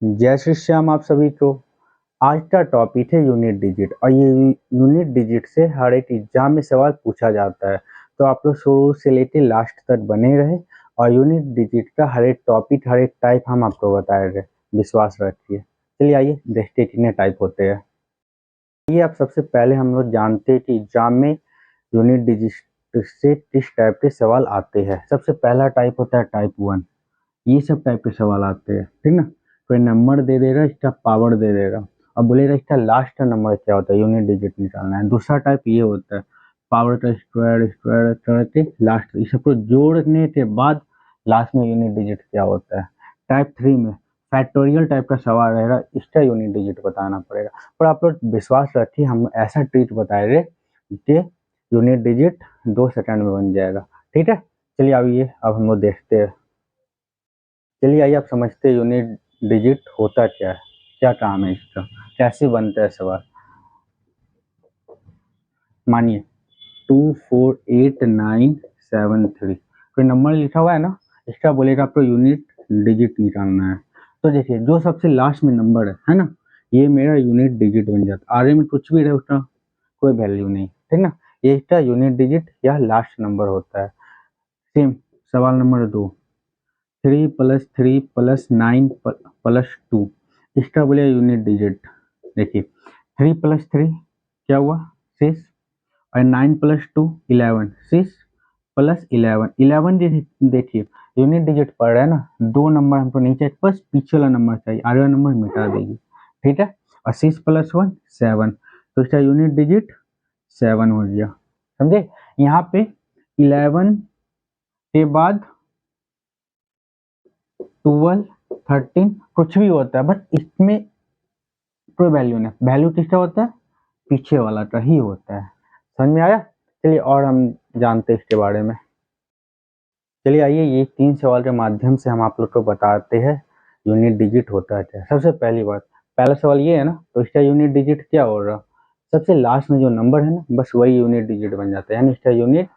जय श्री श्याम आप सभी को। आज का टॉपिक है यूनिट डिजिट और ये यूनिट डिजिट से हर एक एग्जाम में सवाल पूछा जाता है, तो आप लोग शुरू से लेकर लास्ट तक बने रहे और यूनिट डिजिट का हर एक टॉपिक हर एक टाइप हम आपको बताए रहे। विश्वास रखिए। चलिए आइए देखते हैं कितने टाइप होते हैं। ये आप सबसे पहले हम लोग जानते हैं कि एग्जाम में यूनिट डिजिट से किस टाइप के सवाल आते हैं। सबसे पहला टाइप होता है टाइप 1। ये सब टाइप के सवाल आते हैं, ठीक ना। कोई नंबर दे देगा, इसका पावर दे देगा और बोलेगा इसका लास्ट नंबर क्या होता है, यूनिट डिजिट निकालना है। दूसरा टाइप ये होता है पावर का स्क्वायर स्क्वायर करके लास्ट, इस सबको जोड़ने के बाद लास्ट में यूनिट डिजिट क्या होता है। टाइप 3 में फैक्टोरियल टाइप का सवाल रहेगा, इसका यूनिट डिजिट बताना पड़ेगा। पर आप लोग विश्वास रखिए, हम ऐसा ट्रीट बताएंगे कि यूनिट डिजिट 2 सेकंड में बन जाएगा, ठीक है। चलिए अब हम लोग देखते हैं। चलिए आइए आप समझते हैं यूनिट डिजिट होता क्या है, क्या काम है इसका, कैसे बनता है सवाल। मानिए 248973 कोई नंबर लिखा हुआ है ना, इसका बोलेगा आपको यूनिट डिजिट निकालना है। तो देखिए जो सबसे लास्ट में नंबर है ना, ये मेरा यूनिट डिजिट बन जाता है। आगे में कुछ भी रहे उसका कोई वैल्यू नहीं, ठीक ना। ये इसका यूनिट डिजिट या लास्ट नंबर होता है। सेम सवाल नंबर 2, 3+3+9+2, इसका बोले यूनिट डिजिट। देखिए 3+3 क्या हुआ 6 और 9+2 11, 6 + 11 11। देखिए यूनिट डिजिट पढ़ रहा है ना, दो नंबर हमको नहीं चाहिए, बस पीछे वाला नंबर चाहिए, आगे वाला नंबर मिटा देगी, ठीक है। और 6 + 1 7, तो इसका यूनिट डिजिट 7 हो गया, समझे। यहाँ पे 11 के बाद 12 13 कुछ भी होता है, बस इसमें कोई वैल्यू नहीं। वैल्यू किसका होता है, पीछे वाला का ही होता है। समझ में आया। चलिए और हम जानते हैं इसके बारे में। चलिए आइए ये 3 सवाल के माध्यम से हम आप लोग को बताते हैं यूनिट डिजिट होता है क्या। सबसे पहली बात, पहला सवाल ये है ना, तो इसका यूनिट डिजिट क्या हो रहा, सबसे लास्ट में जो नंबर है ना, बस वही यूनिट डिजिट बन जाता है, यानी इसका यूनिट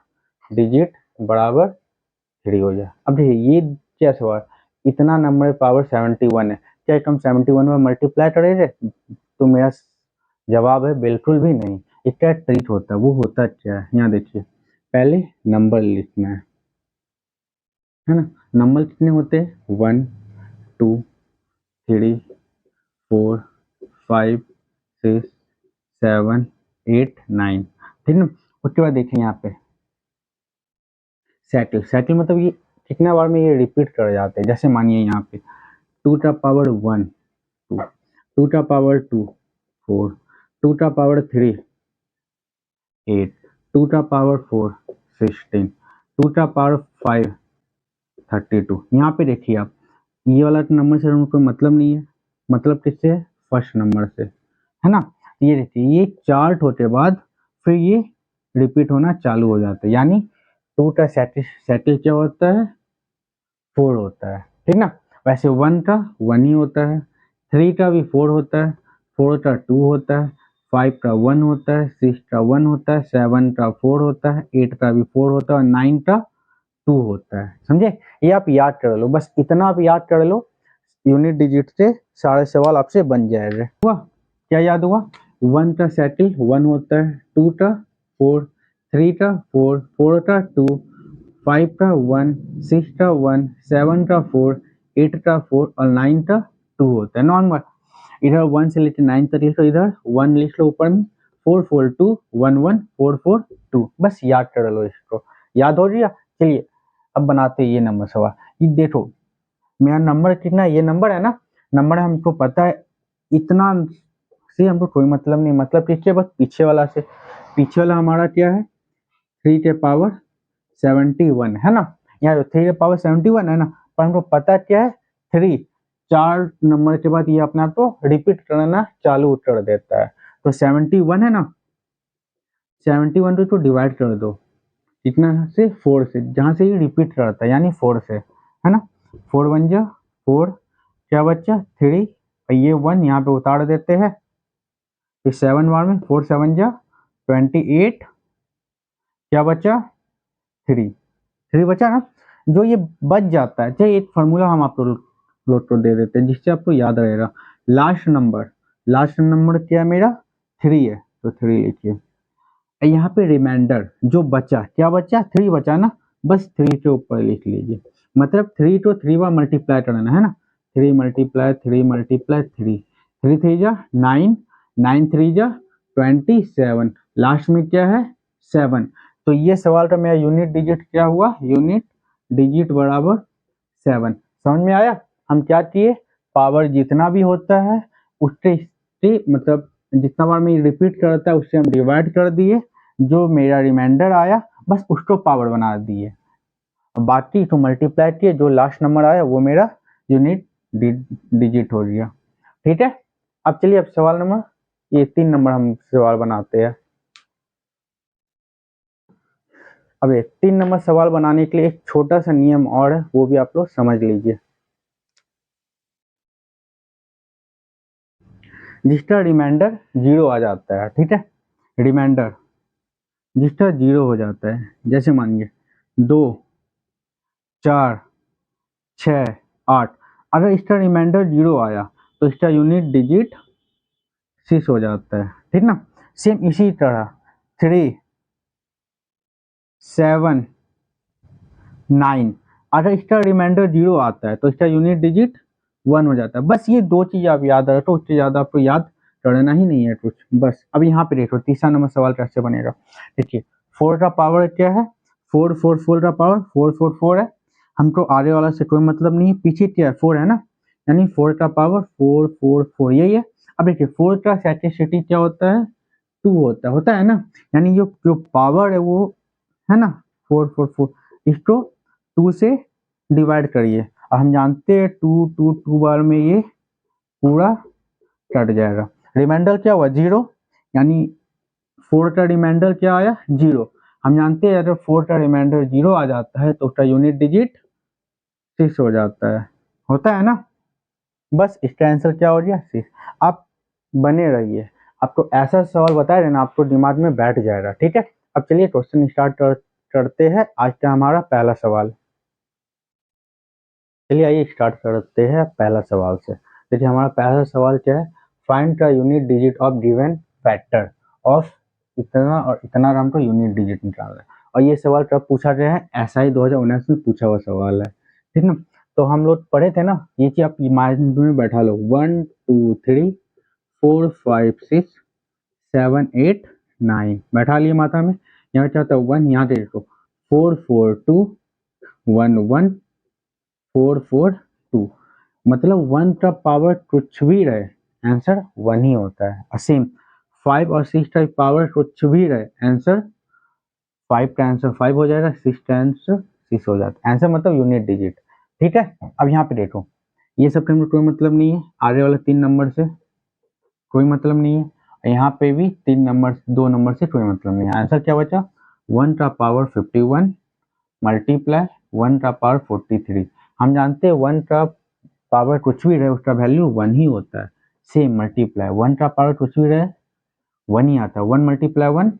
डिजिट बराबर 3 हो जाए। अब देखिए ये क्या सवाल, इतना नंबर पावर 71 है, क्या हम 71 में मल्टीप्लाई करेंगे, तो मेरा जवाब है बिल्कुल भी नहीं। इसका ट्रीट होता है, वो होता क्या है, यहाँ देखिए पहले नंबर लिखना है ना। नंबर कितने होते हैं, 1 2 3 4 5 6 7 8 9, ठीक ना। उसके बाद देखें यहाँ पे सेटल, सेटल मतलब ये कितना बार में ये रिपीट कर जाते हैं। जैसे मानिए यहाँ पे 2 का पावर 1 2, 2 का पावर 2 4, 2 का पावर 3 8, 2 का पावर 4 16, 2 का पावर 5 32। यहाँ पे देखिए आप, ये वाला नंबर से कोई मतलब नहीं है, मतलब किससे है, फर्स्ट नंबर से, है ना। ये देखिए ये चार्ट होने के बाद फिर ये रिपीट होना चालू हो जाता है, यानी 2 का सेटल सेटल क्या होता है, 4 होता है, ठीक ना। वैसे 1 का 1 ही होता है, 3 का भी 4 होता है, 4 का 2 होता है, 5 का 1 होता है, 6 का 1 होता है, 7 का 4 होता है, 8 का भी 4 होता है और 9 का 2 होता है, समझे। ये आप याद कर लो, बस इतना आप याद कर लो, यूनिट डिजिट से सारे सवाल आपसे बन जाएंगे। हुआ, क्या याद हुआ, 1 का सेटल 1 होता है, 2 का 4, 3 का 4, 4 का 2, 5 का 1, 6 का 1, 7 का 4, 8 का 4 और 9 का 2 होता है। नॉर्मल इधर 1 से लेकर 9 तक लिख लो, इधर 1 लिख लो ऊपर में, 4 4 2 1 1 4 4 2, बस याद कर लो इसको। याद हो गया। चलिए अब बनाते हैं ये नंबर सवाल। ये देखो मेरा नंबर कितना है, ये नंबर है ना, नंबर हमको पता है, इतना से हमको कोई मतलब नहीं, मतलब किससे, बस पीछे वाला से। पीछे वाला हमारा क्या है, 3 के पावर 71 है ना। यहाँ 3 के पावर 71 है ना, पर हमको पता क्या है 3, 4 नंबर के बाद ये अपने आप को रिपीट करना चालू कर देता है। तो 71 है ना, 71 को डिवाइड कर दो, कितना से 4 से, जहाँ से ये रिपीट करता है यानी 4 से, है ना। 4 1 जा 4, क्या बच्चा 3 और ये 1 यहाँ पे उतार देते हैं, फिर 7 बार में 4 7 जा 28, क्या बचा 3 3 बचा ना। जो ये बच जाता है, चाहे एक फार्मूला हम आपको फ्लोट को दे देते हैं जिससे आपको याद रहेगा। लास्ट नंबर क्या है मेरा 3 है, तो 3 लिखिए। यहाँ पे रिमाइंडर जो बचा, क्या बचा 3 बचा ना, बस 3 के ऊपर लिख लीजिए। मतलब 3 को 3 बार मल्टीप्लाई करना है ना, 3 मल्टीप्लाई 3 मल्टीप्लाई 3, 3 3 जा 9, 9 3 जा 27, लास्ट में क्या है 7। तो ये सवाल का मेरा यूनिट डिजिट क्या हुआ, यूनिट डिजिट बराबर 7। समझ में आया। हम क्या किए, पावर जितना भी होता है उससे मतलब जितना बार मैं रिपीट करता है उससे हम डिवाइड कर दिए, जो मेरा रिमाइंडर आया बस उसको पावर बना दिए, बाकी तो मल्टीप्लाई किए, जो लास्ट नंबर आया वो मेरा यूनिट डिजिट हो गया। ठीक है, अब चलिए अब सवाल नंबर ये 3 नंबर हम सवाल बनाते हैं। अब ये 3 नंबर सवाल बनाने के लिए एक छोटा सा नियम और है, वो भी आप लोग समझ लीजिए। जिसका रिमाइंडर 0 आ जाता है, ठीक है, रिमाइंडर जिसका 0 हो जाता है, जैसे मानिए 2 4 6 8, अगर इसका रिमाइंडर 0 आया तो इसका यूनिट डिजिट 6 हो जाता है, ठीक ना। सेम इसी तरह 3 7 9, अगर इसका रिमाइंडर 0 आता है तो इसका यूनिट डिजिट 1 हो जाता है। बस ये 2 चीज आप याद रखो, उससे ज्यादा आपको याद करना ही नहीं है कुछ। बस अब यहाँ पे देखो तीसरा नंबर सवाल कैसे बनेगा। देखिए 4 का पावर क्या है, 4 4 4 का पावर 4 4 4 है, हमको आगे वाला से कोई मतलब नहीं है, पीछे क्या है 4 है ना, यानी 4 का पावर 4 4 4 यही है। अब देखिए 4 का सेटिसिटी क्या होता है 2 होता है ना, यानी जो पावर है वो है ना 4 4 4, इसको 2 से डिवाइड करिए, और हम जानते हैं 2 2 2 बार में ये पूरा कट जाएगा। रिमाइंडर क्या हुआ 0, यानी 4 का रिमाइंडर क्या आया 0। हम जानते हैं अगर 4 का रिमाइंडर 0 आ जाता है तो उसका यूनिट डिजिट 6 हो जाता है, होता है ना। बस इसका आंसर क्या हो गया 6। आप बने रहिए, आपको ऐसा सवाल बताया है ना आपको दिमाग में बैठ जाएगा। ठीक है, अब चलिए क्वेश्चन स्टार्ट करते हैं। आज का हमारा पहला सवाल, चलिए आइए स्टार्ट करते हैं पहला सवाल से। देखिए हमारा पहला सवाल क्या है, find the unit digit of given factor of इतना और इतना, हमको यूनिट डिजिट निकालना है। और ये सवाल कब पूछा गया है, SI 2019 में पूछा हुआ सवाल है, ठीक ना। तो हम लोग पढ़े थे ना, ये चीज आप माइंड में बैठा लो, 1 2 3 4 5 6 7 8 9 बैठा लिए माथा में। यहाँ चाहता है 1, यहाँ देखो 4 4 2 1 1 4 4 2, मतलब 1 का पावर कुछ भी रहे आंसर 1 ही होता है। सेम 5 और 6 का पावर कुछ भी रहे आंसर 5 का आंसर 5 हो जाएगा, 6 का आंसर 6 हो जाता है, आंसर मतलब यूनिट डिजिट। ठीक है, अब यहाँ पे देखो ये सब टाइम कोई मतलब नहीं है, आगे वाले 3 नंबर से कोई मतलब नहीं है, यहाँ पे भी 3 नंबर 2 नंबर से कोई मतलब नहीं है। आंसर क्या बचा 1 का पावर 51 मल्टीप्लाई 1 का पावर 43। हम जानते हैं 1 का पावर कुछ भी रहे उसका वैल्यू 1 ही होता है। सेम मल्टीप्लाई 1 का पावर कुछ भी रहे 1 ही आता है, 1 मल्टीप्लाई 1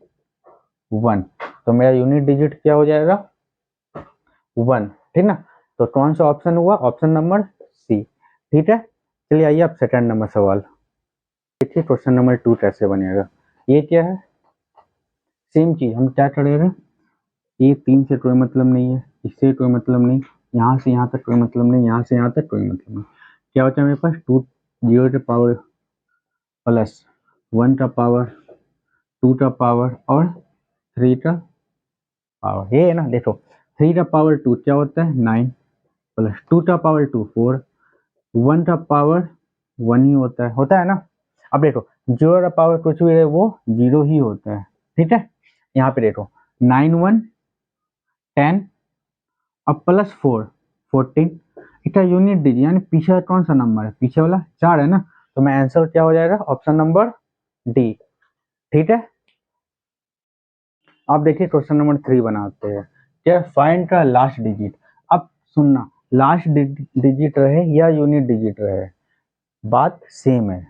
1, तो मेरा यूनिट डिजिट क्या हो जाएगा 1, ठीक ना। तो कौन सा ऑप्शन हुआ, ऑप्शन नंबर सी। ठीक है, चलिए आइए अब सेकंड नंबर सवाल देखिए, क्वेश्चन नंबर 2 कैसे बनेगा। ये क्या है, सेम चीज हम क्या करेंगे, ये 3 से कोई मतलब नहीं है, इससे कोई मतलब नहीं, यहाँ से यहाँ तक कोई मतलब नहीं, यहाँ से यहाँ तक कोई मतलब नहीं। क्या होता है मेरे पास 2 0 का पावर प्लस 1 का पावर 2 का पावर और 3 का पावर, ये है ना। देखो 3 का पावर 2 क्या होता है 9 प्लस 2 का पावर 2 4, 1 का पावर 1 ही होता है ना। अब देखो 0 का पावर कुछ भी है वो 0 ही होता है, ठीक है। यहाँ पे देखो 9 1 10 अब प्लस 4 14, इसका यूनिट डिजिट यानी पीछे कौन सा नंबर है, पीछे वाला 4 है ना, तो मैं आंसर क्या हो जाएगा ऑप्शन नंबर डी। ठीक है, अब देखिए क्वेश्चन नंबर 3 बनाते हैं। क्या फाइंड का लास्ट डिजिट। अब सुनना, लास्ट डिजिट रहे या यूनिट डिजिट रहे बात सेम है,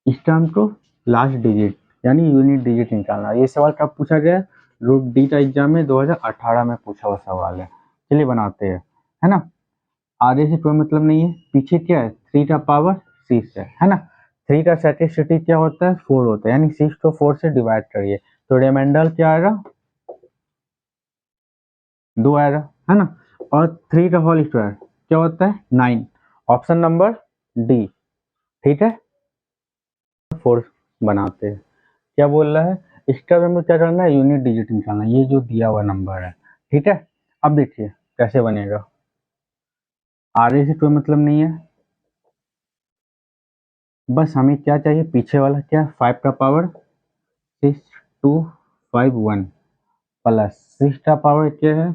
इस टर्म को लास्ट डिजिट यानी यूनिट डिजिट निकालना। ये सवाल कब पूछा गया, ग्रुप डी का एग्जाम में 2018 में पूछा हुआ सवाल है। चलिए बनाते हैं, है ना। आधे से कोई मतलब नहीं है, पीछे क्या है 3 का पावर 6 है ना। 3 का सेटिस्टिक क्या होता है 4 होता है, यानी 6 को 4 से डिवाइड करिए तो रिमाइंडर क्या आएगा 2 आएगा, है ना। और 3 का होल स्क्वायर क्या होता है 9, ऑप्शन नंबर डी, ठीक है। 4 बनाते हैं, क्या बोल रहा है इसका हमें क्या करना है यूनिट डिजिट निकालना है, ये जो दिया हुआ नंबर है, ठीक है। अब देखिए कैसे बनेगा, आगे से कोई मतलब नहीं है, बस हमें क्या चाहिए पीछे वाला क्या 5 का पावर 6 2 5 1 प्लस 6 का पावर क्या है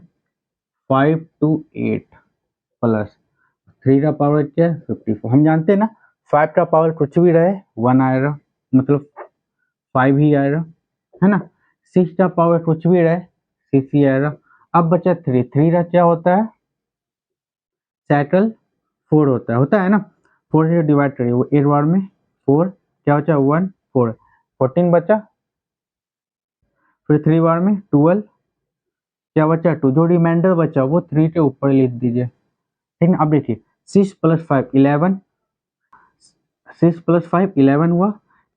5 2 8 प्लस 3 का पावर क्या है 54। हम जानते हैं ना 5 का पावर कुछ भी रहे 1 आएगा, मतलब 5 ही आएगा, है ना। 6 का पावर कुछ भी रहे 6 ही आएगा। अब बचा 3, 3 का क्या होता है सेटल 4 होता है ना। 4 से डिवाइड करिए वो एक बार में 4 क्या बचा 1 4 14 बचा, फिर 3 बार में 12 क्या बचा 2, जो रिमाइंडर बचा वो 3 के ऊपर लिख दीजिए, ठीक है। अब देखिए 6 प्लस 5 11, 6 प्लस 5 11 हुआ,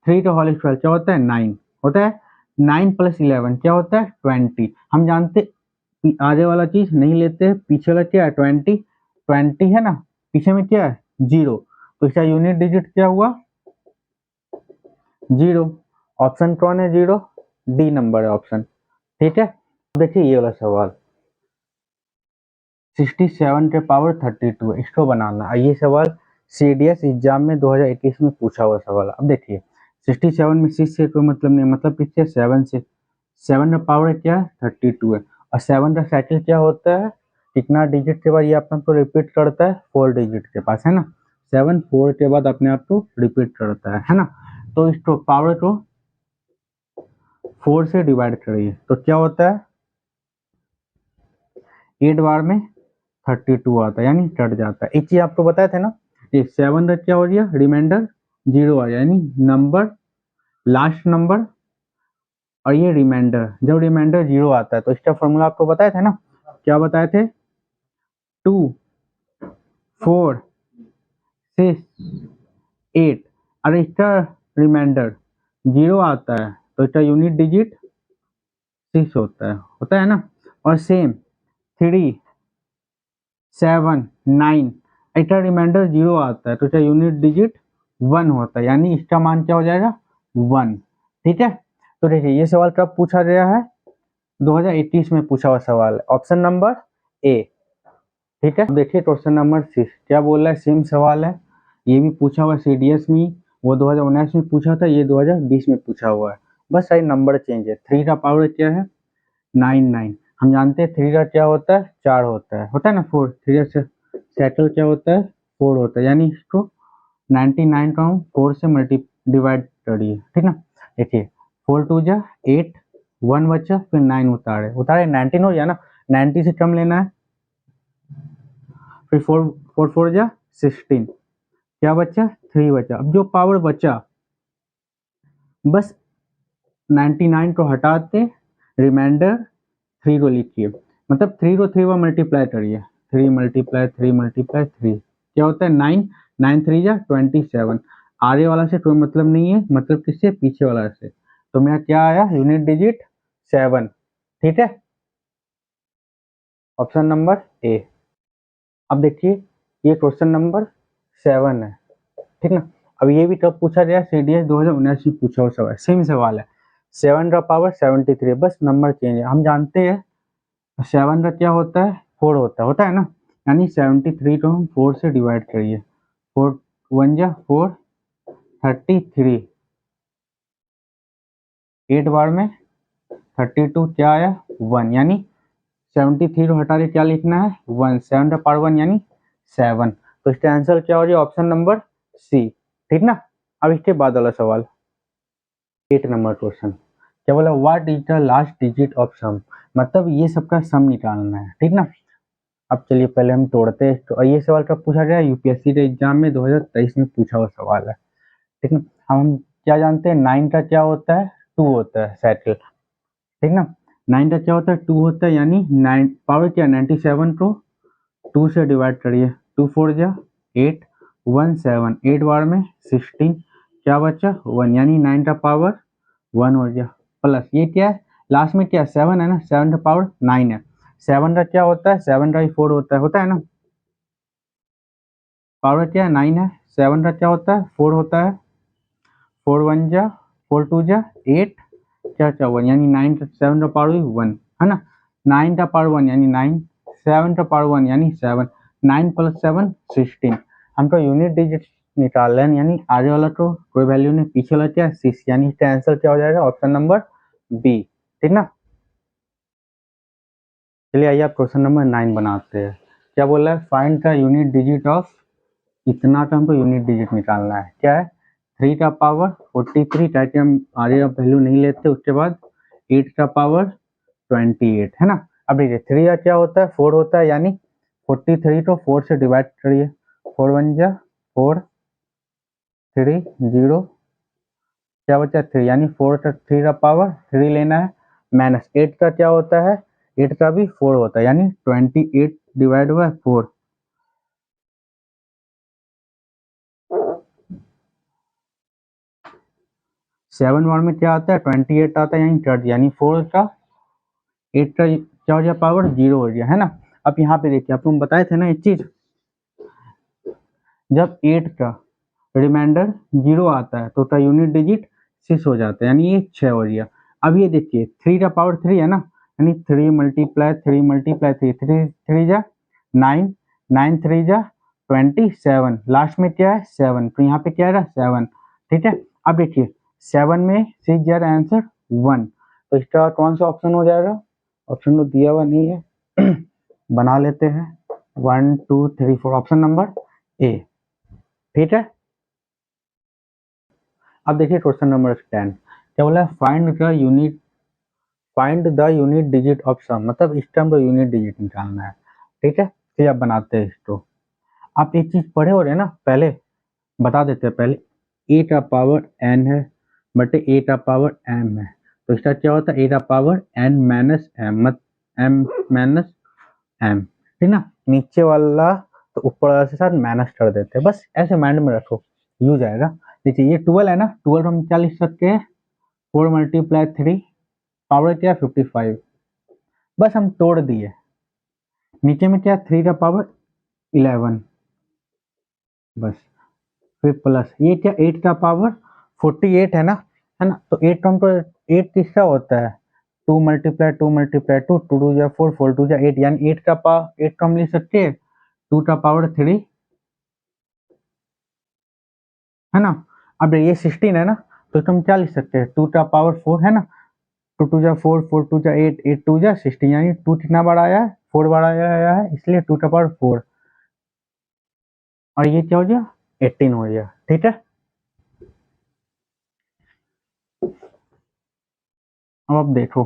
3 का होल स्क्वायर क्या होता है 9 होता है, 9 प्लस 11 क्या होता है 20। हम जानते आगे वाला चीज नहीं लेते, पीछे वाला क्या है 20, 20 है ना, पीछे में क्या है 0, तो इसका यूनिट डिजिट क्या हुआ 0। ऑप्शन कौन है 0, डी नंबर है ऑप्शन, ठीक है। देखिए ये वाला सवाल 67 के पावर 32 है, इसको बनाना है। ये सवाल सीडीएस एग्जाम में 2021 में पूछा हुआ सवाल। अब देखिए 67 में 6 से कोई मतलब नहीं, मतलब किससे 7 से, 7 का पावर क्या है 32 है, और 7 का साइकिल क्या होता है कितना डिजिट के बाद ये अपने आप को रिपीट करता है 4 डिजिट के पास, है ना। 7 4 के बाद अपने आप को रिपीट करता है ना। तो इसको पावर को 4 से डिवाइड करिए तो क्या होता है 8 बार में 32 आता है, यानी कट जाता है। एक चीज आपको बताया था ना, ये 7 का क्या हो गया रिमाइंडर 0 आ गया, यानी नंबर लास्ट नंबर, और ये रिमाइंडर जब रिमाइंडर 0 आता है तो इसका फॉर्मूला आपको बताया था ना, क्या बताए थे 2 4 6 8, अरे इसका रिमाइंडर 0 आता है तो इसका यूनिट डिजिट 6 होता है ना। और सेम 3 7 9, इसका रिमाइंडर 0 आता है तो इसका यूनिट डिजिट 1 होता है, यानी इसका मान क्या हो जाएगा 1, ठीक है। तो देखिए ये सवाल कब पूछा गया है 2021 में पूछा हुआ सवाल है, ऑप्शन नंबर ए, ठीक है। देखिए क्वेश्चन नंबर 6 क्या बोल रहा है, सेम सवाल है, ये भी पूछा हुआ सीडीएस में, वो 2019 में पूछा था, ये 2020 में पूछा हुआ है, बस साइड नंबर चेंज है। 3 का पावर क्या है 9 9, हम जानते हैं 3 का क्या होता है 4 होता है ना। 4 3 से सेटल क्या होता है 4 होता है, यानी इसको 99 का 4 से मल्टी डिवाइड करिए, ठीक ना। देखिए 4 2 जा 8 1 बचा, फिर 9 उतारे 19 हो गया ना, 90 से कम लेना है, फिर 4 4 4 जा 16, क्या बचा 3 बचा। अब जो पावर बचा बस 99 को हटाते रिमाइंडर 3 को लिखिए, मतलब 3 को 3 बार मल्टीप्लाई करिए, 3 मल्टीप्लाई 3 मल्टीप्लाई 3 क्या होता है 9 9 3 जा 27, आगे वाला से कोई मतलब नहीं है, मतलब किससे पीछे वाला से, तो मेरा क्या आया यूनिट डिजिट 7, ठीक है, ऑप्शन नंबर ए। अब देखिए ये क्वेश्चन नंबर 7 है, ठीक ना। अब ये भी कब पूछा गया सीडीएस 2019 में पूछा हुआ सवाल, सेम सवाल है, 7 का पावर 73, बस नंबर चेंज है। हम जानते हैं 7 का क्या होता है 4 होता है ना, यानी 73 को हम 4 से डिवाइड करिए, 4 1 जा 4 33, 8 बार में 32 क्या आया 1, यानी 73 को हटा के क्या लिखना है 1, 7 का पावर 1 यानी 7, तो इसका आंसर क्या हो जाए ऑप्शन नंबर सी, ठीक ना। अब इसके बाद वाला सवाल 8 नंबर क्वेश्चन क्या बोला, what is the last digit of sum, मतलब ये सबका सम निकालना है, ठीक ना। अब चलिए पहले हम तोड़ते हैं, तो ये सवाल कब पूछा गया यूपीएससी के एग्जाम में 2023 में पूछा हुआ सवाल है, ठीक ना। हम क्या जानते हैं 9 का क्या होता है 2 होता है सेटल, ठीक ना। 9 का क्या होता है 2 होता है, यानी 9 पावर क्या 97 को 2 से डिवाइड करिए 2 4 जा 8, 1 7, 8 बार में 16, क्या बचा 1, यानी 9 का पावर 1 हो गया, प्लस ये क्या है लास्ट में क्या 7 है ना, 7 का पावर 9 है, 7 का क्या होता है 7 का ही 4 होता है ना, पावर क्या है 9 है, 7 का क्या होता है 4 होता है, 4 1 जा 4 2 जा 8, क्या 1, यानी 9 7 का पावर 1 है ना, 9 का पावर 1 यानी 9, 7 का पावर 1 यानी 7, 9 प्लस 7 16, हमको यूनिट डिजिट निकाल रहे हैं, यानी आगे वाला तो कोई वैल्यू नहीं, पीछे वाला क्या 6, यानी इसका आंसर क्या हो जाएगा ऑप्शन नंबर बी, ठीक ना। चलिए आइए आप क्वेश्चन नंबर 9 बनाते हैं। क्या बोल रहा है find the unit digit of, इतना का हमको यूनिट डिजिट निकालना है, क्या है 3 का पावर 43, ताकि हम आगे का वैल्यू नहीं लेते, उसके बाद 8 का पावर 28 है ना। अब देखिए 3 का क्या होता है 4 होता है, यानी 43 को 4 से डिवाइड करिए, 4 1 जा 4 3 0, क्या बचा 3, यानी 4 का 3 का पावर 3 लेना है, माइनस 8 का क्या होता है 8 का भी 4 होता है, यानी 28 डिवाइड बाय 4, 7 बार में क्या आता है 28 आता है, यानी 4 का 8 का क्या हो गया पावर 0 हो गया है ना। अब यहाँ पे देखिए आपको हम बताए थे ना एक चीज, जब 8 का रिमाइंडर 0 आता है तो उसका यूनिट डिजिट 6 हो जाता है, यानी ये 6 हो गया। अब ये देखिए 3 का पावर 3 है ना, यानी 3 मल्टीप्लाई 3 मल्टीप्लाई 3, 3 3 जा 9, 9 3 जा 27, लास्ट में क्या है 7, तो यहाँ पे क्या है 7, ठीक है। अब देखिए 7 में 6 जा रहा आंसर 1, तो इसका कौन सा ऑप्शन हो जाएगा, ऑप्शन तो दिया हुआ नहीं है बना लेते हैं 1 2 3 4, ऑप्शन नंबर ए, ठीक है। अब देखिए क्वेश्चन नंबर 10, क्या बोला है find the unit digit of sum, मतलब इस टर्म का यूनिट डिजिट निकालना है, ठीक है। फिर आप बनाते हैं इसको, आप एक चीज पढ़े हो रहे हैं ना, पहले बता देते हैं, पहले ए का पावर एन है बटे ए का पावर एम है, तो इसका क्या होता है ए का पावर एन माइनस एम, मत एम माइनस एम, ठीक ना, नीचे वाला तो ऊपर वाला से साथ माइनस कर देते हैं, बस ऐसे माइंड में रखो यूज आएगा। देखिए ये 12 है ना, 12 हम क्या लिख सकते हैं 4 मल्टीप्लाई 3, पावर क्या 55, बस हम तोड़ दिए, नीचे में क्या 3 का पावर 11, बस फिर प्लस ये क्या 8 का पावर 48 है ना, तो 8 टर्म तो 8 किसका होता है 2 मल्टीप्लाई 2 मल्टीप्लाई 2, 2 2 जा 4, 4 2 जा 8, यानी 8 का पावर 8 टर्म लिख सकते हैं 2 का पावर 3, है ना। अब ये 16 है ना, तो तुम क्या लिख सकते हैं 2 का पावर 4 है ना, 2 2 जा 4, 4 2 जा 8, 8 2 जा 16, यानी 2 कितना बार आया है 4 बार आया है, इसलिए 2 का पावर 4, और ये क्या हो गया 18 हो गया, ठीक है। अब आप देखो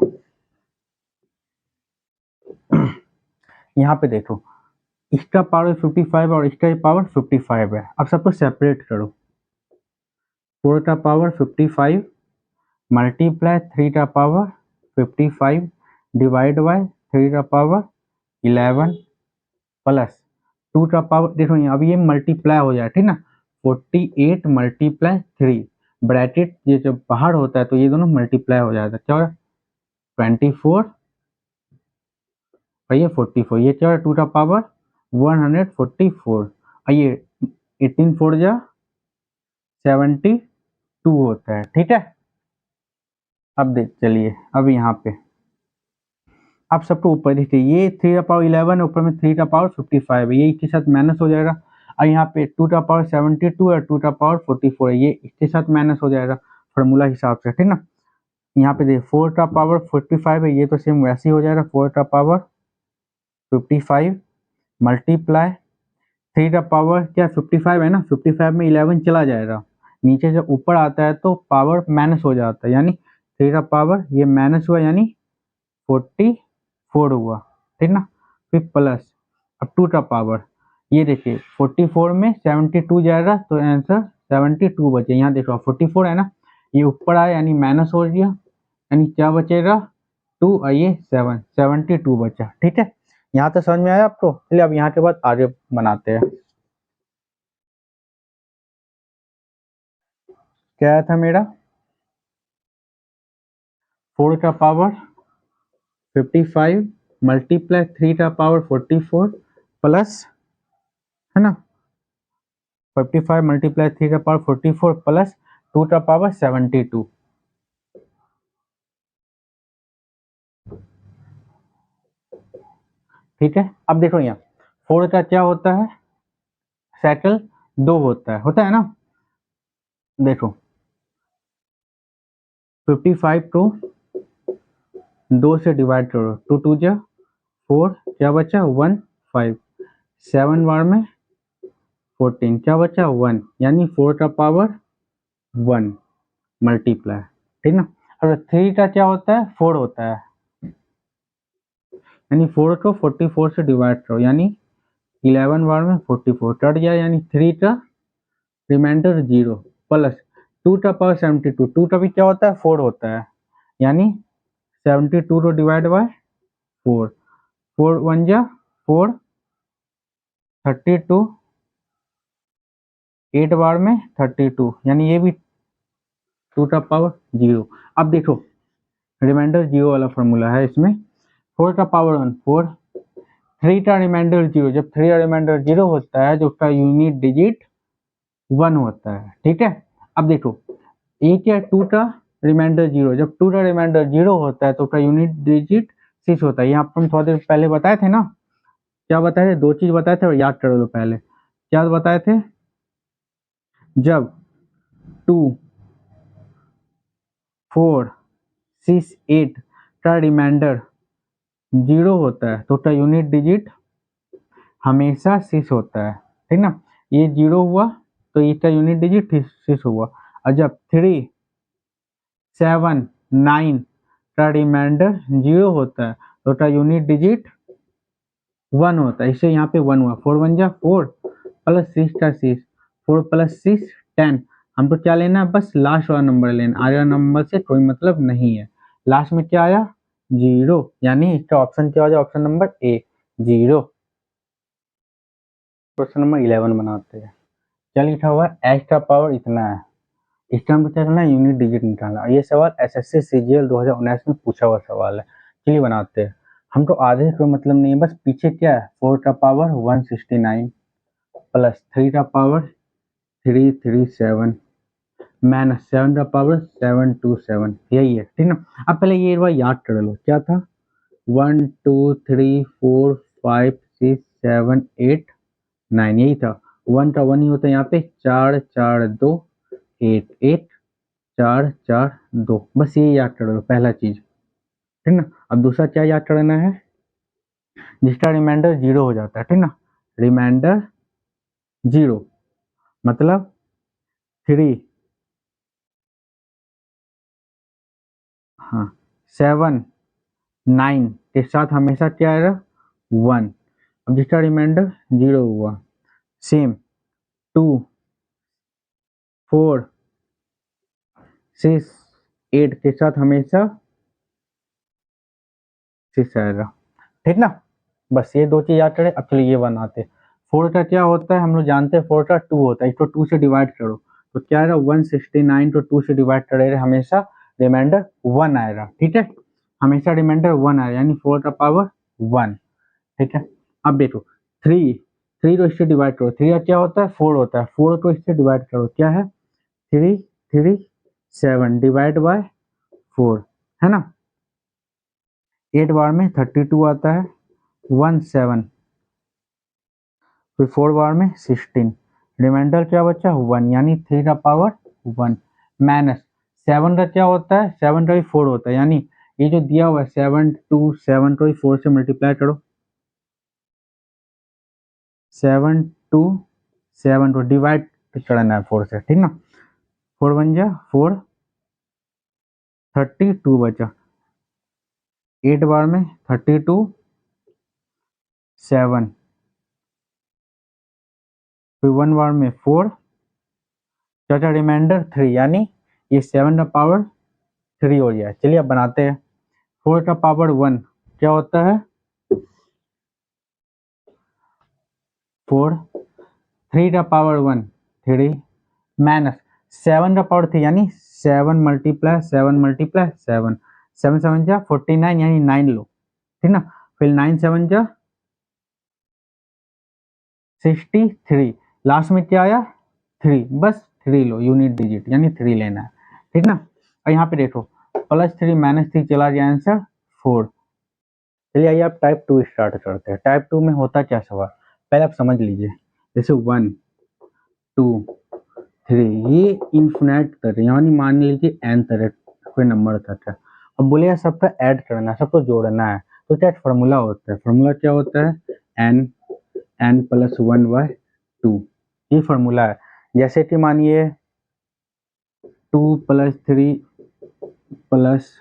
यहाँ पे देखो इसका पावर 55 और इसका पावर 55 है, अब सबको सेपरेट करो, 4 का पावर 55 मल्टीप्लाई 3 का पावर 55 डिवाइड बाय 3 का पावर 11 प्लस 2 का पावर, देखो यहाँ अभी ये मल्टीप्लाई हो जाए, ठीक ना, 48 मल्टीप्लाई 3, ब्रैकेट ये जब बाहर होता है तो ये दोनों मल्टीप्लाई हो जाता है, क्या होगा 24 और ये 44, ये क्या होगा 2 का पावर 144, और ये 18 4 जा 72 होता है, ठीक है। अब देख चलिए अब यहाँ पे आप सबको ऊपर देखिए ये 3 का पावर 11 है, ऊपर में 3 का पावर 55 है, ये इसके साथ माइनस हो जाएगा, और यहाँ पे 2 का पावर 72 है, 2 का पावर 44 है, ये इसके साथ माइनस हो जाएगा फॉर्मूला हिसाब से, ठीक ना। यहाँ पे देखिए 4 का पावर 45 है, ये तो सेम वैसे ही हो जाएगा 4 का पावर 55 मल्टीप्लाई 3 का पावर क्या 55 है ना, 55 में 11 चला जाएगा, नीचे जब ऊपर आता है तो पावर माइनस हो जाता है, यानी 3 का पावर ये माइनस हुआ, यानी 44 हुआ, ठीक ना। फिर प्लस अब 2 का पावर, ये देखिए 44 में 72 जाएगा तो आंसर 72 बचे, यहाँ देखो 44 है ना, ये ऊपर आया यानी माइनस हो गया, यानी क्या बचेगा 2 और ये 7, 72 बचा, ठीक है। यहाँ तक समझ में आया आपको? चलिए अब यहाँ के बाद आगे बनाते हैं। क्या आया था मेरा? 4 का पावर 55 मल्टीप्लाई 3 का पावर 44 प्लस, है ना, 55 मल्टीप्लाई 3 का पावर 44 प्लस 2 का पावर 72। ठीक है, अब देखो यहाँ 4 का क्या होता है, साइकिल 2 होता है ना। देखो 55 को 2 से डिवाइड करो, 2 2 जा 4, क्या बचा 1 5, 7 बार में 14, क्या बचा 1, यानी 4 का पावर 1 मल्टीप्लाई, ठीक ना। और 3 का क्या होता है, 4 होता है, यानी 4 को 44 से डिवाइड करो, यानी 11 बार में 44 कट गया, यानी 3 का रिमाइंडर 0 प्लस 2 का पावर 72, 2 का भी क्या होता है 4 होता है, यानी 72 को डिवाइड बाय 4, 4 1 जा 4, 32, 8 बार में 32, यानी ये भी 2 का पावर 0। अब देखो रिमाइंडर 0 वाला फॉर्मूला है इसमें, 4 का पावर 1 4, 3 का रिमाइंडर 0, जब 3 का रिमाइंडर 0 होता है जो उसका यूनिट डिजिट 1 होता है, ठीक है। अब देखो ये क्या है, 2 का रिमाइंडर 0, जब 2 का रिमाइंडर 0 होता है तो उसका यूनिट डिजिट 6 होता है। यहाँ पर हम थोड़ा देर पहले बताए थे ना, क्या बताए थे, 2 चीज बताए थे और याद कर लो पहले। क्या बताए थे, जब 2 4 6 8 का रिमाइंडर 0 होता है तो उसका यूनिट डिजिट हमेशा 6 होता है, ठीक ना। ये 0 हुआ तो इसका यूनिट डिजिट 6 हुआ, और जब 3 7 9 का रिमाइंडर 0 होता है तो उसका यूनिट डिजिट 1 होता है, इससे यहाँ पे 1 हुआ, 4 1 जा 4 प्लस 6 का 6, 4 प्लस 6 10। हमको क्या लेना है, बस लास्ट वाला नंबर लेना, आगे वाला नंबर से कोई मतलब नहीं है। लास्ट में क्या आया 0, यानी इसका ऑप्शन क्या हो जाए, option number A 0। Question number 11 बनाते हैं। क्या लिखा हुआ है, एच का पावर इतना है, इसका हमको क्या करना है, यूनिट डिजिट निकालना। ये सवाल एसएससी सीजीएल 2019 में पूछा हुआ सवाल है। चलिए बनाते हैं। हमको आधे का मतलब नहीं है, बस पीछे क्या है, 4 का पावर 169 प्लस 3 का पावर 337 माइनस 7 का पावर 727, यही है, ठीक ना। अब पहले ये बार याद कर लो क्या था, 1 2 3 4 5 6 7 8 9, यही था। 1 का 1 ही होता है यहाँ पे, 4 4 2 8 8 4 4 2, बस ये याद कर लो पहला चीज, ठीक ना। अब दूसरा क्या याद करना है, जिसका रिमाइंडर 0 हो जाता है, ठीक ना, रिमाइंडर 0 मतलब 3 हाँ 7 9 के साथ हमेशा क्या आएगा 1। अब जिसका रिमाइंडर 0 हुआ, सेम 2 4 6 8 के साथ हमेशा 6 आएगा, ठीक ना। बस ये 2 चीज याद करें। अब चलिए ये बनाते हैं। 4 का क्या होता है, हम लोग जानते हैं 4 का 2 होता है, इसको 2 से डिवाइड करो तो क्या आएगा 169 को 2 से डिवाइड करेगा हमेशा रिमाइंडर 1 आएगा, ठीक है, हमेशा रिमाइंडर 1 आएगा, यानी 4 का पावर 1, ठीक है। अब देखो 3 को इससे डिवाइड करो, 3 का क्या होता है 4 होता है, 4 को इससे डिवाइड करो, क्या है 3 3 7 डिवाइड बाय 4, है ना। 8 बार में 32 आता है, 1 7, फिर 4 बार में 16, रिमाइंडर क्या बचा 1, यानी 3 का पावर 1 माइनस 7 का क्या होता है, 7 का भी 4 होता है, यानी ये जो दिया हुआ है 7 2 7 को भी 4 से मल्टीप्लाई करो, 7 2 7 को डिवाइड करना है 4 से, ठीक ना। 4 1 जा 4, 32 बचा, 8 बार में 32 7, फिर 1 बार में 4, क्या रिमाइंडर 3, यानी ये 7 का पावर 3 हो गया। चलिए अब बनाते हैं। 4 का पावर 1 क्या होता है, 4 3 का पावर 1 3 माइनस 7 का पावर 3 यानी 7 मल्टीप्लाई 7 मल्टीप्लाई 7 7 7 जा 49 यानी 9 लो, ठीक ना। फिर 9 7 जा 63, लास्ट में क्या आया 3, बस 3 लो यूनिट डिजिट यानी 3 लेना है, ठीक ना। और यहाँ पे देखो +3 -3 चला गया आंसर 4। चलिए आइए आप टाइप 2 स्टार्ट करते हैं। टाइप 2 में होता क्या सवाल पहले आप समझ लीजिए। जैसे 1 2 3 ये इन्फिनाइट तक यानी मान लीजिए n तक कोई नंबर तक है। अब बोले यार सबका ऐड करना है, सबको जोड़ना है, तो क्या फॉर्मूला होता है, फॉर्मूला क्या होता है n +1/2 ये फॉर्मूला है। जैसे कि मानिए 2 + 3 +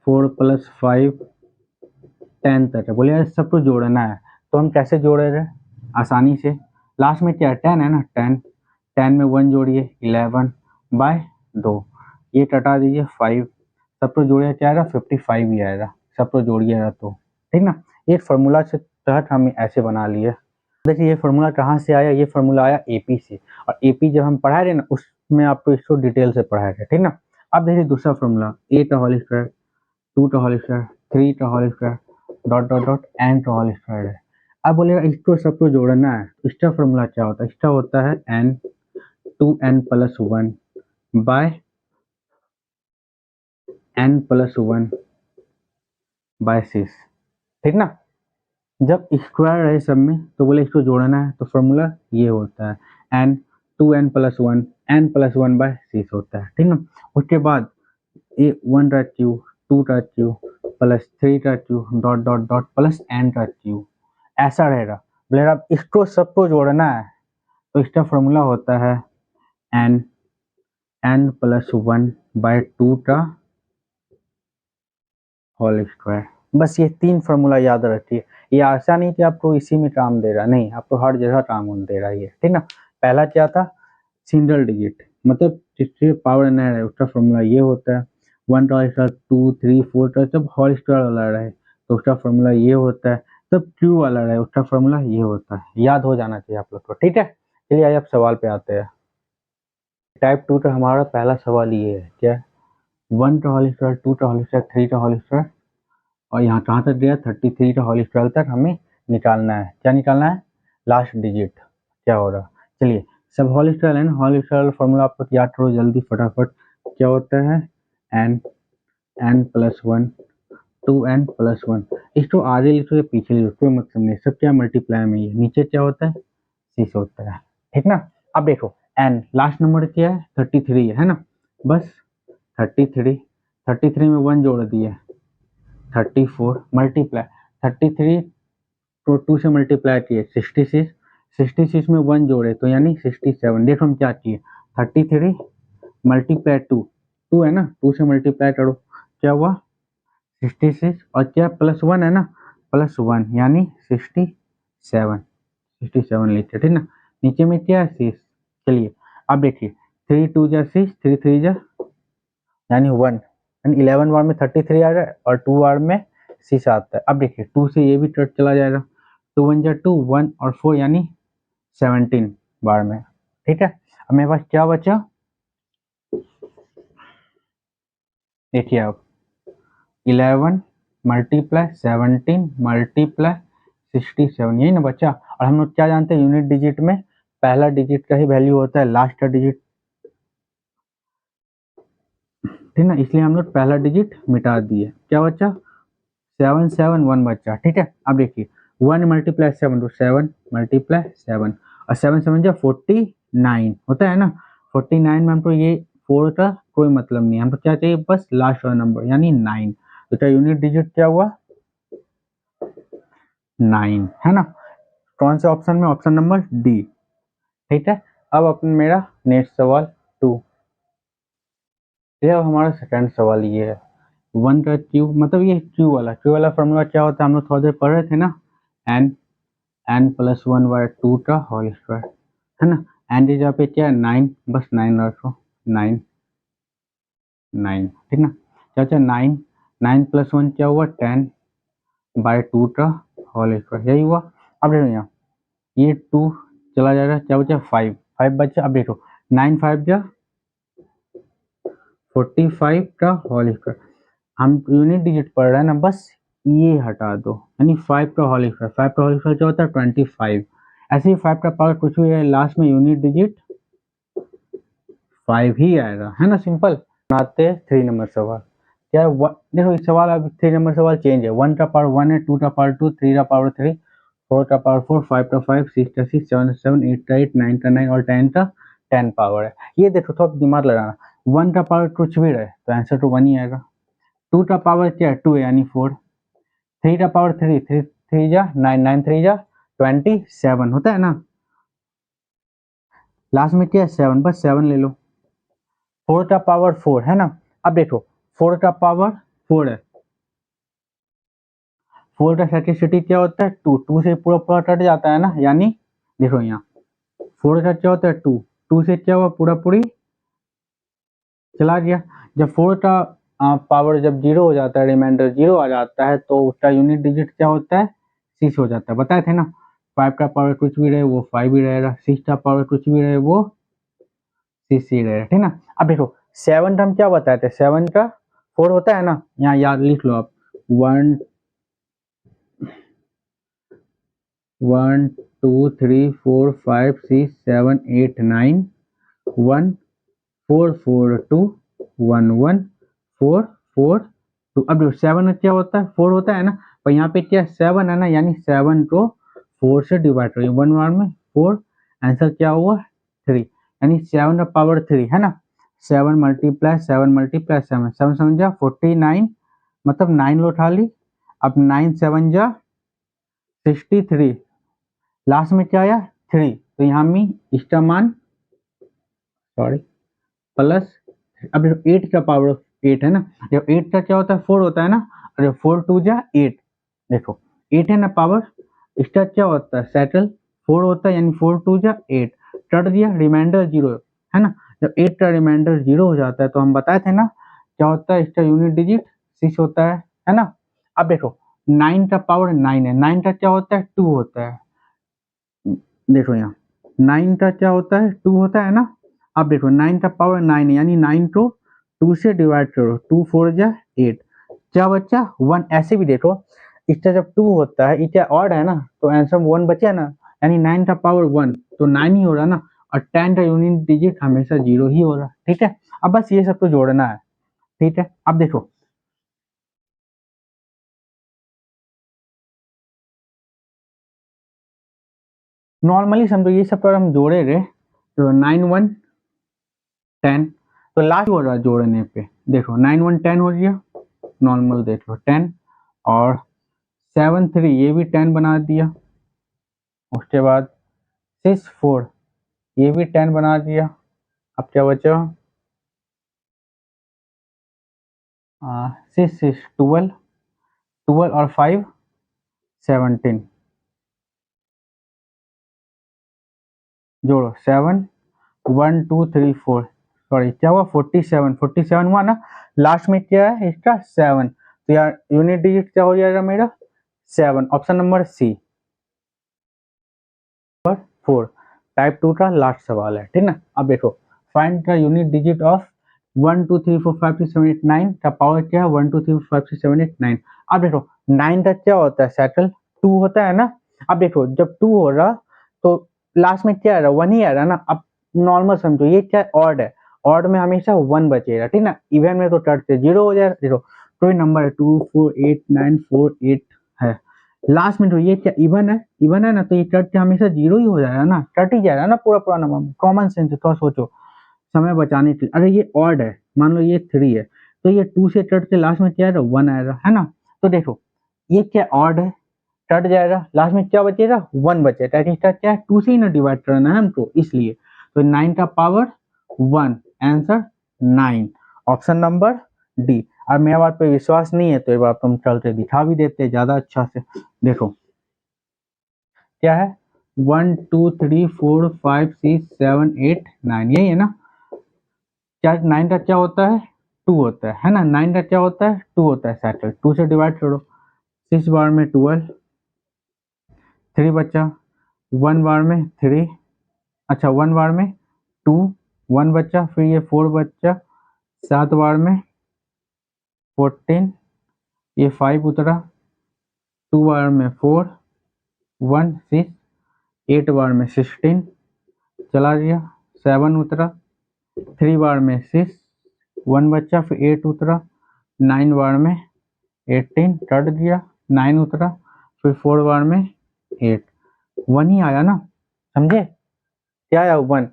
4 + 5 10 तक है। बोले यार सबको जोड़ना है, तो हम कैसे जोड़े रहे आसानी से। लास्ट में क्या 10 है ना, 10 में 1 जोड़िए 11/2, ये कटा दीजिए 5, सबको जोड़िए क्या आएगा 55 ही आएगा, सबको जोड़िएगा तो, ठीक ना। एक फार्मूला से तहत हम ऐसे बना लिए। देखिए ये फार्मूला कहाँ से आया, ये फार्मूला आया एपी से, और एपी जब हम पढ़ा रहे ना उसमें आपको इसको डिटेल से पढ़ाया गया, ठीक ना। अब देखिए दूसरा फार्मूला a का होल स्क्वायर 2 का होल स्क्वायर 3 का whole square dot dot dot n का होल स्क्वायर है। अब बोलेगा इसको सबको जोड़ना है, इसका फार्मूला क्या होता है, इसका होता है n 2n + 1 bye n + 1 bye 6, ठीक ना। जब स्क्वायर है सब में तो बोले इसको जोड़ना है, तो फॉर्मूला ये होता है n 2n + 1 n + 1 बाय 6 होता है, ठीक ना। उसके बाद ये 1 का क्यूब 2 का क्यूब प्लस 3 का cube dot dot dot plus n का क्यूब ऐसा रहेगा। बोले अब इसको सबको जोड़ना है, तो इसका फॉर्मूला होता है n + 1 बाय 2 का होल स्क्वायर। बस ये 3 फार्मूला याद रखिए। ये ऐसा नहीं कि आपको इसी में काम दे रहा, नहीं आपको हर जगह काम दे रहा है ये, ठीक ना। पहला क्या था सिंगल डिजिट, मतलब जिससे पावर न रहे उसका फॉर्मूला ये होता है 1 का स्क्वायर 2 3 4 का जब होल स्क्वायर वाला रहे तो उसका फॉर्मूला ये होता है, तब क्यू वाला रहे उसका फॉर्मूला ये होता है। याद हो जाना चाहिए आप लोग को, ठीक है। चलिए आइए आप सवाल पे आते हैं। टाइप 2 का हमारा पहला सवाल ये है क्या 1 का होल स्क्वायर 2 का होल स्क्वायर 3 का होल स्क्वायर और यहाँ कहाँ तक गया 33 का होल स्क्वायर तक हमें निकालना है। क्या निकालना है लास्ट डिजिट क्या हो रहा। चलिए सब होल स्क्वायर है ना, होल स्क्वायर फॉर्मूला आपको याद करो जल्दी फटाफट। क्या होता है n + 1 2n + 1, इसको आगे लिखो या पीछे लिखो कोई मतलब नहीं, सब क्या मल्टीप्लाई में ये नीचे क्या होता है 6 होता है, ठीक ना। अब देखो n लास्ट नंबर क्या है 33 है ना, बस 33 में 1 जोड़ दिए 34 मल्टीप्लाई 33 तो 2 से मल्टीप्लाई किए 66 में 1 जोड़े तो यानी 67। देखो हम क्या किए 33 मल्टीप्लाई 2 है ना, 2 से मल्टीप्लाई करो क्या हुआ 66 और क्या +1 है ना, +1 यानी 67 लिखे, ठीक ना। नीचे में क्या है 6। चलिए अब देखिए 3 2 जा 6 3 3 जा यानी 1 11 बार में 33 आ रहा है और 2 बार में 6 आता है। अब देखिए 2 से ये भी कट चला जाएगा, 2 1 जा 2 1 और 4 यानी 17 बार में, ठीक है। अब मेरे पास क्या बचा देखिए अब 11 मल्टीप्लाई 17 मल्टीप्लाई 67 यही ना बचा। और हम लोग क्या जानते हैं यूनिट डिजिट में पहला डिजिट का ही वैल्यू होता है लास्ट का डिजिट, ठीक ना, इसलिए हम लोग पहला डिजिट मिटा दिए। क्या बचा 771 बचा, ठीक है। अब देखिए 1 × 7 तो 7 × 7 और 7 7 जा 49 होता है ना, 49 में हमको ये 4 का कोई मतलब नहीं, हमको क्या चाहिए बस लास्ट वाला नंबर यानी 9, तो क्या यूनिट डिजिट क्या हुआ 9 है ना। कौन से ऑप्शन में, ऑप्शन नंबर डी, ठीक है। अब अपन मेरा नेक्स्ट सवाल 2, ये हमारा सेकंड सवाल ये है 1 का क्यूब, मतलब ये क्यू वाला फॉर्मूला क्या होता है हम लोग थोड़ी देर पढ़ रहे थे ना, n + 1/2 का होल स्क्वायर है ना। एन की जगह पे क्या है 9, बस 9 रखो 9 ठीक ना। क्या होता है 9 + 1 क्या हुआ 10/2 का होल स्क्वायर, यही हुआ। अब देखो यहाँ ये 2 चला जाएगा, क्या बचा 5, 5 बचा। अब देखो 9 5 जा 45 का होल स्क्वायर, हम यूनिट डिजिट पढ़ रहे हैं ना, बस ये हटा दो, यानी 5 का होल स्क्वायर, 5 का होल स्क्वायर क्या होता है 25। ऐसे ही 5 का पावर कुछ भी है, लास्ट में यूनिट डिजिट 5 ही आएगा, है ना, सिंपल। बनाते हैं 3 नंबर सवाल। क्या है देखो इस सवाल, अब 3 नंबर सवाल चेंज है। 1 का पावर 1 है, 2 का पावर 2, 3 का पावर 3, 4 का पावर 4, 5 का 5, 6 का 6, 7 का 7, 8 का 8, 9 का 9 और 10 का 10 पावर है। ये देखो थोड़ा दिमाग लगाना, 1 का पावर कुछ भी रहे तो आंसर तो 1 ही आएगा। 2 का पावर क्या है 2 है यानी 4, 3 का पावर 3, 3 3 जा 9, 9 3 जा 27 होता है ना, लास्ट में क्या है 7, बस 7 ले लो। 4 का पावर 4 है ना, अब देखो 4 का पावर 4 है, 4 का सेटिसिटी क्या होता है 2, 2 से पूरा पूरा कट जाता है ना, यानी देखो यहाँ 4 का क्या होता है 2, 2 से क्या हुआ पूरा पूरी चला गया। जब 4 का पावर जब 0 हो जाता है, रिमाइंडर 0 आ जाता है, तो उसका यूनिट डिजिट क्या होता है 6 हो जाता है, बताए थे ना। 5 का पावर कुछ भी रहे वो 5 ही रहेगा, 6 का पावर कुछ भी रहे वो 6 ही रहेगा, ठीक ना। अब देखो 7 का हम क्या बताए थे, 7 का 4 होता है ना, यहाँ याद लिख लो आप, 1 1 2 3 4 5 6 7 8 9 1 4 4 2 1 1 4 4 2। अब देखो 7 क्या होता है 4 होता है ना, पर यहाँ पे क्या 7 है ना, यानी 7 को 4 से डिवाइड करिए, 1 बार में 4, आंसर क्या हुआ 3, यानी 7 का पावर 3 है ना। 7 मल्टीप्लाई 7 मल्टीप्लाई 7, 7 7 जा 49, मतलब 9 लो उठा ली। अब 9 7 जा 63, लास्ट में क्या आया 3, तो यहाँ में इसका मान सॉरी प्लस, अब 8 का पावर 8 है ना, जब 8 का क्या होता है 4 होता है ना, अरे 4 2 जा 8, देखो 8 है ना पावर, इसका क्या होता है सेटल 4 होता है, यानी 4 2 जा 8, कट दिया रिमाइंडर 0 है ना। जब 8 का रिमाइंडर 0 हो जाता है तो हम बताए थे ना क्या होता है, इसका यूनिट डिजिट 6 होता है ना। अब देखो 9 का पावर 9 है, 9 का क्या होता है 2 होता है, देखो यहाँ 9 का क्या होता है 2 होता है ना। अब देखो 9 का पावर 9 है, यानी 9 को 2 से डिवाइड करो, 2 4 जा 8, क्या बच्चा 1। ऐसे भी देखो इसका जब 2 होता है, इसका ऑड है ना, तो आंसर 1 बचा ना, यानी 9 का पावर 1 तो 9 ही हो रहा ना, और 10 का यूनिट डिजिट हमेशा 0 ही हो रहा, ठीक है। अब बस ये सब तो जोड़ना है, ठीक है। अब देखो नॉर्मली समझो ये सब पर हम जोड़े गए तो 9 1 10, तो लास्ट हो रहा है जोड़ने पे, देखो 9 1 10 हो गया, नॉर्मल देख लो 10, और 7 3 ये भी 10 बना दिया, उसके बाद 6 4 ये भी 10 बना दिया। अब क्या बचा 6 6 12, 12 और 5 17, जोड़ो 7 1 2 3 4, सॉरी क्या हुआ 47, 47 हुआ ना, लास्ट में क्या है इसका 7, तो यार यूनिट डिजिट क्या हो जाएगा मेरा 7, ऑप्शन नंबर सी 4। टाइप 2 का लास्ट सवाल है, ठीक ना। अब देखो find the unit digit of 1 2 3 4 5 6 7 8 9 का पावर क्या है 1 2 3 4 5 6 7 8 9। अब देखो 9 का क्या होता है सेटल 2 होता है ना। अब देखो जब 2 हो रहा तो लास्ट में क्या आ रहा 1 ही आ रहा ना। अब नॉर्मल समझो ये क्या ऑड है, ऑड में हमेशा 1 बचेगा, ठीक ना। इवन में तो टर्ट से 0 हो जाएगा, देखो कोई नंबर है 2 4 8 9 4 8 है, लास्ट में तो ये क्या इवन है, इवन है ना, तो ये कट के हमेशा 0 ही हो जाएगा ना, कट ही जाएगा ना पूरा पूरा नंबर में। कॉमन सेंस है, थोड़ा सोचो समय बचाने के लिए। अरे ये ऑड है, मान लो ये 3 है, तो ये 2 से कट के लास्ट में क्या आएगा 1 आएगा, है ना। तो देखो ये क्या ऑड है, कट जाएगा, लास्ट में क्या बचेगा 1 बचेगा, इसका क्या है 2 से ही ना डिवाइड करना है हमको, इसलिए तो 9 का power 1, answer 9, option number D. और मेरा बात पे विश्वास नहीं है तो एक बार तुम चल के दिखा भी देते ज्यादा अच्छा से। देखो क्या है 1 2 3 4 5 6 7 8 9, यही है ना। क्या 9 का क्या होता है 2 होता है ना, 9 का क्या होता है 2 होता है, सेटल 2 से डिवाइड करो, 6 बार में 12, 3 बचा, 1 बार में 3, अच्छा 1 बार में 2, 1 बच्चा, फिर ये 4 बच्चा, 7 बार में 14, ये 5 उतरा, 2 बार में 4, 1 6, 8 बार में 16 चला गया, 7 उतरा, 3 बार में 6, 1 बच्चा, फिर 8 उतरा, 9 बार में 18 कट गया, 9 उतरा, फिर 4 बार में 8, 1 ही आया ना, समझे? क्या आया 1।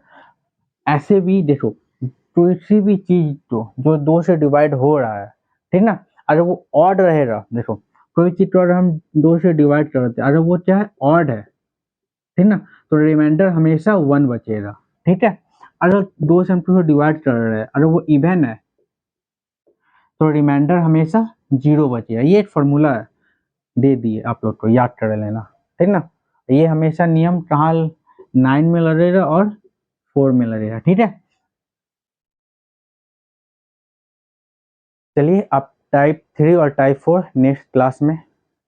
ऐसे भी देखो, किसी भी चीज तो जो 2 से डिवाइड हो रहा है, ठीक ना, अगर वो ऑड रहेगा, देखो कोई चीज को अगर हम 2 से डिवाइड करते हैं, अगर वो क्या है, ऑड है, ठीक ना, तो रिमाइंडर हमेशा 1 बचेगा, ठीक है। अगर 2 से हम 2 से डिवाइड कर रहे हैं, अगर वो इवन है, तो रिमाइंडर हमेशा 0 बचेगा। ये एक फॉर्मूला है, दे दिए आप लोग को, याद कर लेना, ठीक ना। ये हमेशा नियम कहाँ 9 में लगेगा और 4 में लगेगा, ठीक है। चलिए अब टाइप 3 और टाइप 4 नेक्स्ट क्लास में